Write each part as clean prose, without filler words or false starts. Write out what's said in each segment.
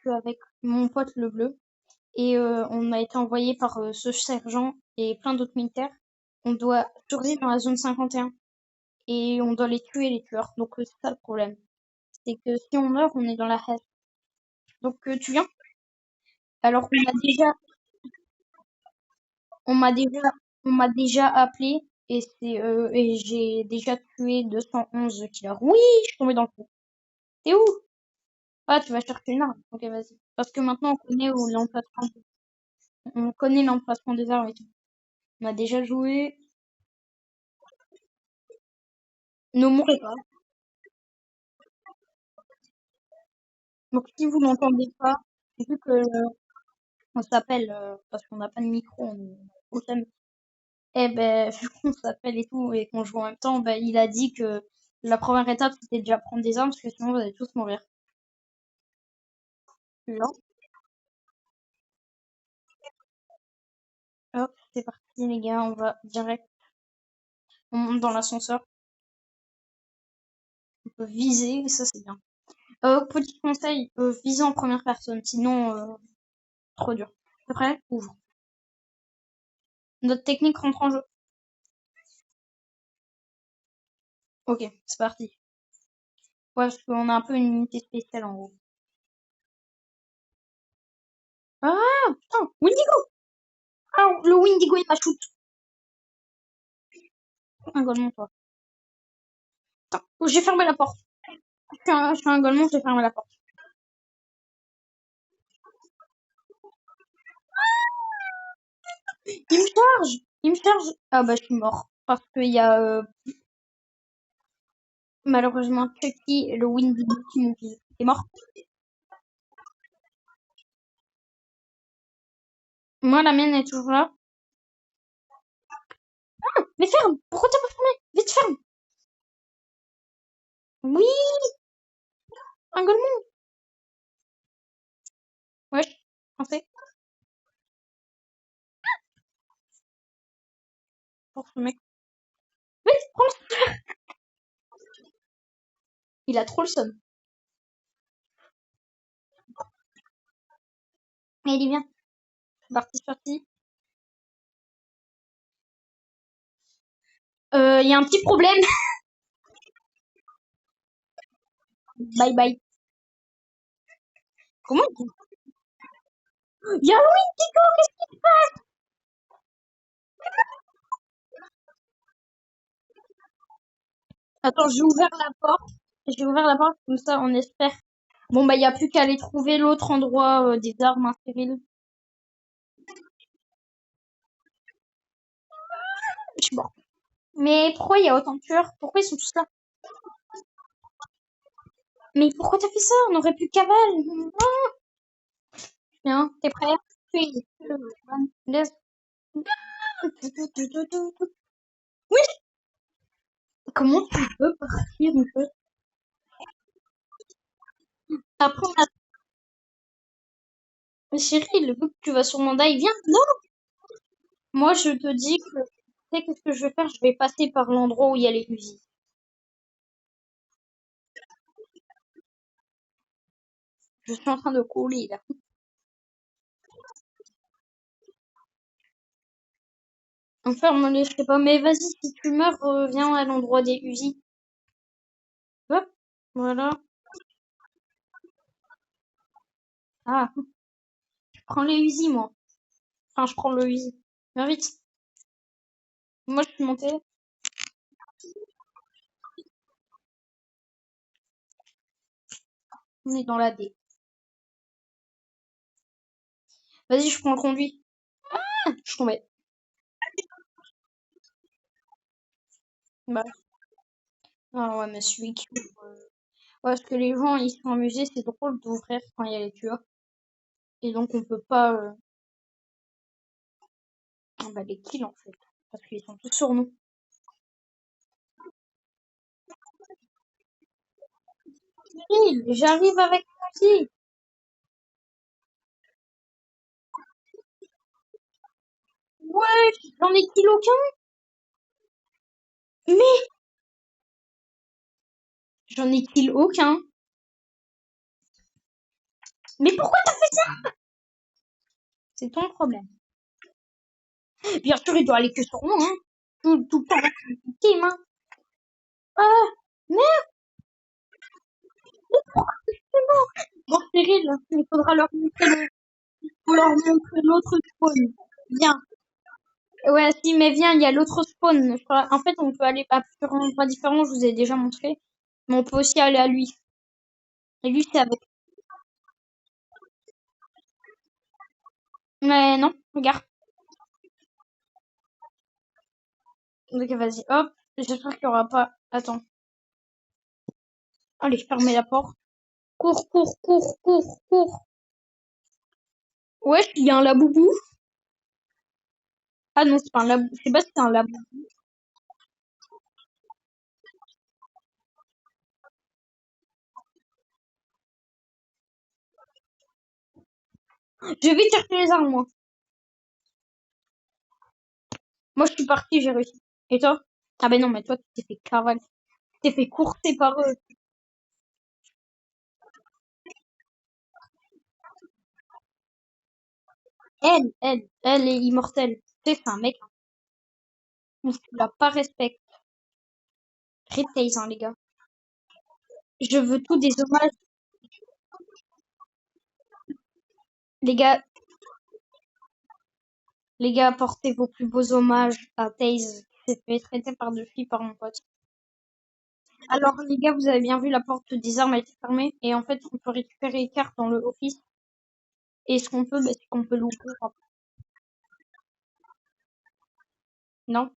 suis avec mon pote le bleu et on a été envoyé par ce sergent et plein d'autres militaires. On doit survivre dans la zone 51 et on doit les tuer les tueurs. Donc c'est ça le problème. C'est que si on meurt, on est dans la haine. Donc tu viens? Alors on m'a déjà, on m'a déjà appelé et j'ai déjà tué 211 killers. Oui, je suis tombée dans le trou. T'es où? Ah, tu vas chercher une arme. Ok, vas-y. Parce que maintenant on connaît l'emplacement des armes et tout. On a déjà joué. Ne mourrez pas. Donc si vous n'entendez pas, vu que on s'appelle parce qu'on n'a pas de micro, on est au thème. Eh ben, vu qu'on s'appelle et tout et qu'on joue en même temps, ben, il a dit que la première étape c'était déjà prendre des armes parce que sinon vous allez tous mourir. Là, hop, c'est parti les gars, on va direct, on monte dans l'ascenseur, on peut viser, et ça c'est bien. Petit conseil, viser en première personne, sinon trop dur. T'es prêt? Ouvre. Notre technique rentre en jeu. Ok, c'est parti. Ouais, parce qu'on a un peu une unité spéciale en gros. Ah, putain, Windigo! Ah, le Windigo il m'a shoot. Un golemon toi. Putain, oh, j'ai fermé la porte. Je suis un golemon, j'ai fermé la porte. Il me charge! Il me charge! Ah bah je suis mort. Parce qu'il y a malheureusement Chucky et le Windigo qui m'ont visé. T'es mort? Moi la mienne est toujours là. Mais ferme! Pourquoi t'as pas fermé? Vite ferme! Oui! Un golemon! Wesh, français. Pour ce mec. Vite, prends-le! Il a trop le seum. Mais il est bien. C'est parti. Il y a un petit problème. Bye bye. Comment il dit? Il y a un Windigo! Qu'est-ce qui se passe? Attends, j'ai ouvert la porte. J'ai ouvert la porte, comme ça on espère. Bon bah il y a plus qu'à aller trouver l'autre endroit des armes stériles. Je suis mort. Mais pourquoi il y a autant de tueurs? Pourquoi ils sont tous là? Mais pourquoi t'as fait ça? On aurait pu cavale. Bien, t'es prêt? 3, 2, 1, let's go. Oui! Comment tu peux partir en fait? Après, Cyril, vu que tu vas sur mon die, viens. Non! Moi, je te dis que, tu sais, qu'est-ce que je vais faire? Je vais passer par l'endroit où il y a les usines. Je suis en train de couler, là. Enferme-les, je sais pas. Mais vas-y, si tu meurs, viens à l'endroit des usines. Hop, voilà. Ah, je prends les usines, moi. Enfin, je prends le usine. Viens vite. Moi, je suis montée. On est dans la D. Vas-y, je prends le conduit. Je suis tombée. Bah, ah ouais, mais celui qui ouvre, ouais, parce que les gens, ils sont amusés, c'est drôle d'ouvrir quand il y a les tueurs. Et donc, on peut pas, bah, les kills, en fait. Parce qu'ils sont tous sur nous. J'arrive avec lui. Ouais, j'en ai kill aucun. Mais j'en ai kill aucun. Mais pourquoi t'as fait ça? C'est ton problème. Bien sûr, il doit aller que sur moi, hein. Tout le temps, la team, hein. Ah, merde, c'est bon. Bon, Cyril, il faudra leur montrer faut leur montrer l'autre spawn. Viens. Ouais, si, mais viens, il y a l'autre spawn. En fait, on peut aller à plusieurs endroits différents, je vous ai déjà montré. Mais on peut aussi aller à lui. Et lui, c'est avec. Mais non, regarde. Ok, vas-y, hop. J'espère qu'il y aura pas. Attends. Allez, fermez la porte. Cours, cours, cours, cours, cours. Ouais, il y a un laboubou. Ah non, c'est pas un laboubou. Je sais pas si c'est un laboubou. Je vais chercher les armes, moi. Moi, je suis parti, j'ai réussi. Et toi? Ah ben non, mais toi, tu t'es fait cavale. Tu t'es fait courser par eux. Elle est immortelle. Tu sais, c'est un mec. Hein. Tu l'as pas respecté. Replays, hein, les gars. Je veux tout des hommages. Les gars, portez vos plus beaux hommages à Taze, qui s'est fait traiter par deux filles par mon pote. Alors, les gars, vous avez bien vu, la porte des armes a été fermée. Et en fait, on peut récupérer les cartes dans le office. Et ce qu'on peut, bah, c'est qu'on peut l'ouvrir. Non?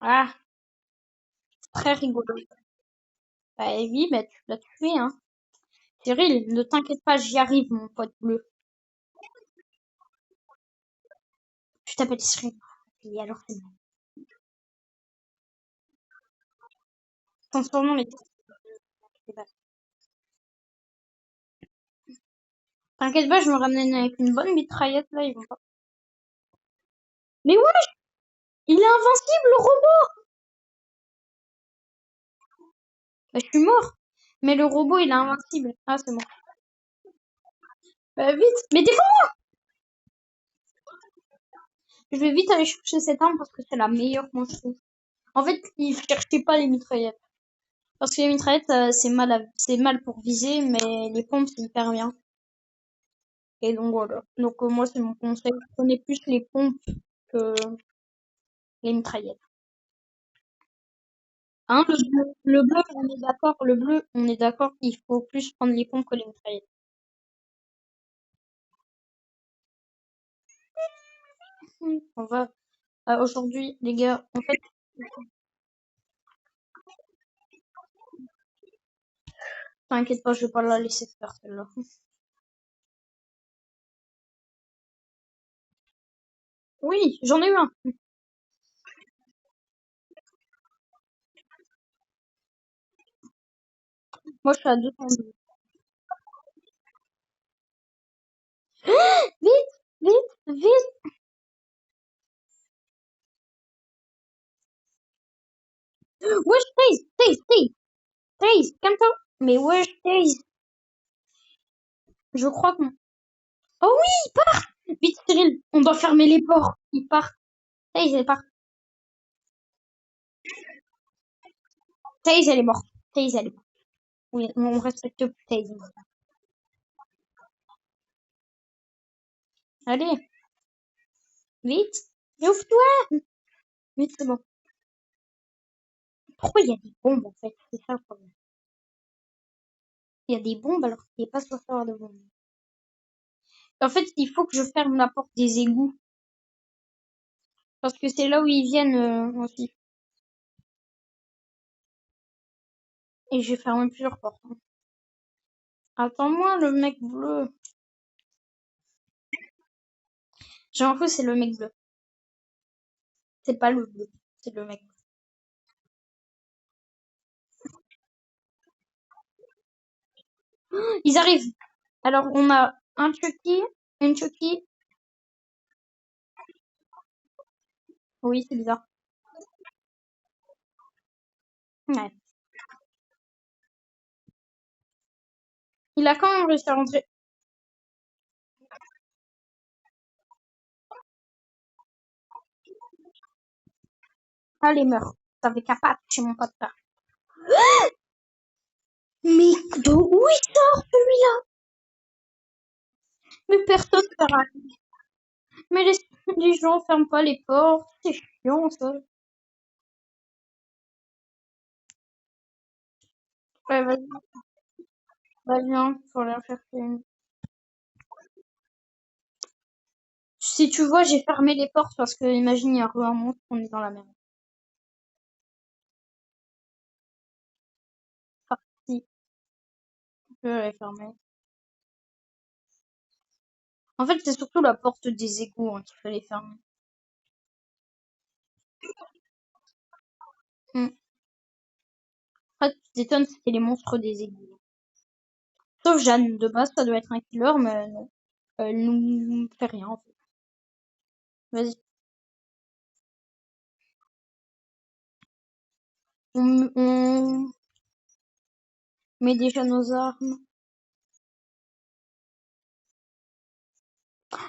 Ah, c'est très rigolo. Bah oui, bah tu l'as tué, hein. Cyril, ne t'inquiète pas, j'y arrive, mon pote bleu. Je t'appelle Cyril. Et alors, c'est bon. Transformons les cartes. T'inquiète pas, je me ramène avec une bonne mitraillette, là, ils vont pas. Mais ouais, il est invincible, le robot! Bah, je suis mort. Mais le robot, il est invincible. Ah, c'est bon. Bah, vite. Mais défends! Je vais vite aller chercher cette arme parce que c'est la meilleure, moi, je trouve. En fait, il cherchait pas les mitraillettes. Parce que les mitraillettes, c'est mal pour viser, mais les pompes, c'est hyper bien. Et donc, voilà. Donc, moi, c'est mon conseil. Prenez plus les pompes que les mitraillettes. Hein, le bleu, on est d'accord, le bleu, on est d'accord, il faut plus prendre les pompes que les mitraillettes. On va, aujourd'hui, les gars, en fait, t'inquiète pas, je vais pas la laisser faire celle-là. Oui, j'en ai eu un. Moi, je suis à 212. Vite, vite, vite. Wesh, Taze, Taze, Taze, Taze, calme-toi. Mais wesh, Taze, je crois qu'on... Oh oui, il part. Vite, Cyril, on doit fermer les ports. Il part. Taze, elle part. Taze, elle est morte. Taze, elle est morte. Oui, on respecte plus Taze. Allez, vite. Ouvre-toi. Vite, c'est bon. Pourquoi il y a des bombes, en fait? C'est ça le problème. Il y a des bombes alors qu'il n'est pas censé avoir de bombes. En fait, il faut que je ferme la porte des égouts. Parce que c'est là où ils viennent aussi. Et j'ai fermé plusieurs portes. Hein. Attends-moi, le mec bleu. J'ai l'impression que c'est le mec bleu. C'est pas le bleu. C'est le mec bleu. Ils arrivent. Alors, on a un Chucky, une Chucky. Oui, c'est bizarre. Ouais. Il a quand même réussi à rentrer. Allez, meurs. T'avais qu'à pas chez mon pote là. Mais de où il sort celui-là? Mais personne ne fera. Mais les gens ferment pas les portes. C'est chiant ça. Ouais, vas-y, viens, faut aller chercher une. Si tu vois, j'ai fermé les portes parce que imagine, il y a un monstre, on est dans la merde. Enfin, si, tu peux les fermer. En fait, c'est surtout la porte des égouts hein, qu'il fallait fermer. Hmm. Après, tu t'étonnes, c'était les monstres des égouts. Sauf Jeanne, de base, ça doit être un killer, mais non. Elle nous fait rien, en fait. Vas-y. On met déjà nos armes.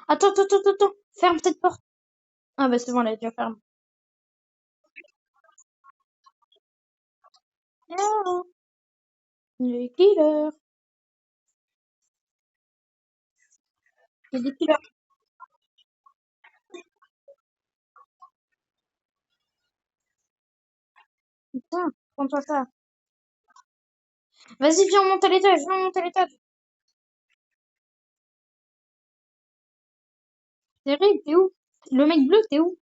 Attends, attends, attends, attends. Ferme cette porte. Ah bah c'est bon, elle est déjà fermée. Ah, les killers. Il y a des killers. Putain, prends-toi ça. Vas-y, viens, on monte à l'étage, viens, on monte à l'étage. Terrible, t'es où? Le mec bleu, t'es où?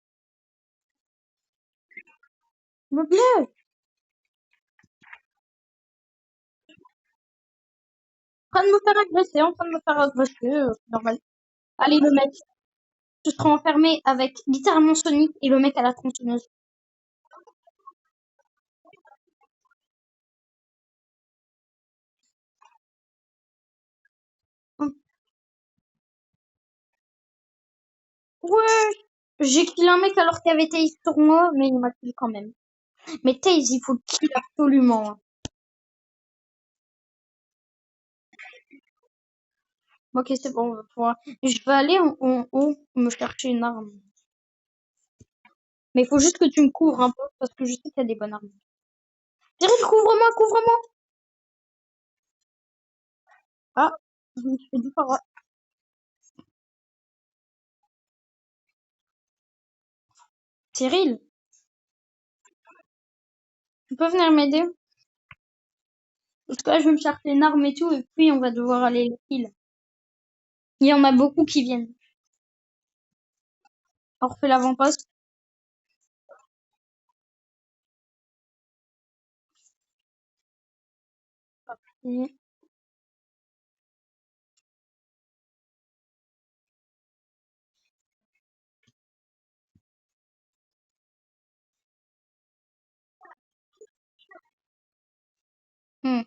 Le bleu! En train de me faire agresser, en train de me faire agresser, c'est normal. Allez, le mec, tu seras enfermé avec littéralement Sonic et le mec à la tronçonneuse. Hum. Ouais! J'ai killé un mec alors qu'il y avait Taze sur moi, mais il m'a kill quand même. Mais Taze, il faut le kill absolument, hein. Ok, c'est bon, on va pouvoir. Je vais aller en haut me chercher une arme. Mais il faut juste que tu me couvres un peu parce que je sais qu'il y a des bonnes armes. Cyril, couvre-moi, couvre-moi! Ah, je me suis fait du par. Cyril, tu peux venir m'aider? Parce que là, je vais me chercher une arme et tout, et puis on va devoir aller les kills. Il y en a beaucoup qui viennent. On refait l'avant-poste. Et- Hmm,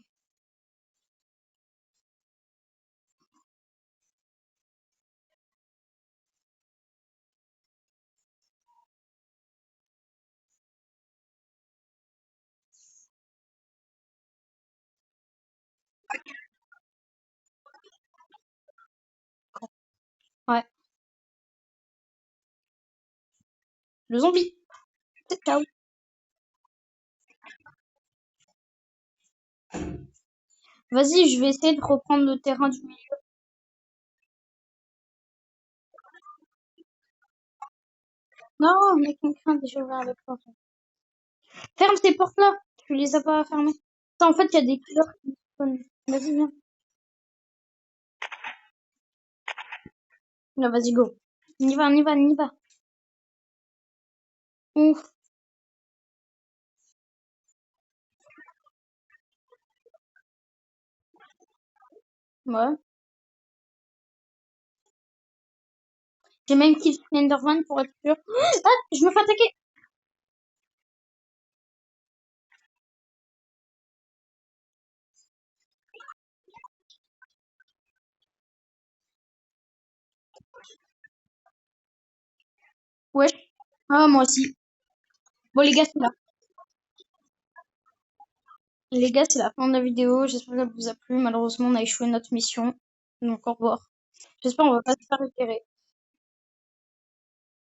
ouais, le zombie. C'est ciao. Vas-y, je vais essayer de reprendre le terrain du milieu. Non, mais quelqu'un a déjà ouvert avec toi. Ferme ces portes-là. Tu les as pas fermées. Attends, en fait, il y a des killers qui spawnent. Vas-y, viens. Là, vas-y, go. On y va, on y va, on y va. Ouf. Ouais. J'ai même kill Slenderman pour être sûr. Ah, je me fais attaquer. Wesh. Ah, moi aussi. Bon, les gars, c'est la... les gars, c'est la fin de la vidéo. J'espère qu'elle vous a plu. Malheureusement, on a échoué notre mission. Donc, au revoir. J'espère qu'on va pas se faire repérer.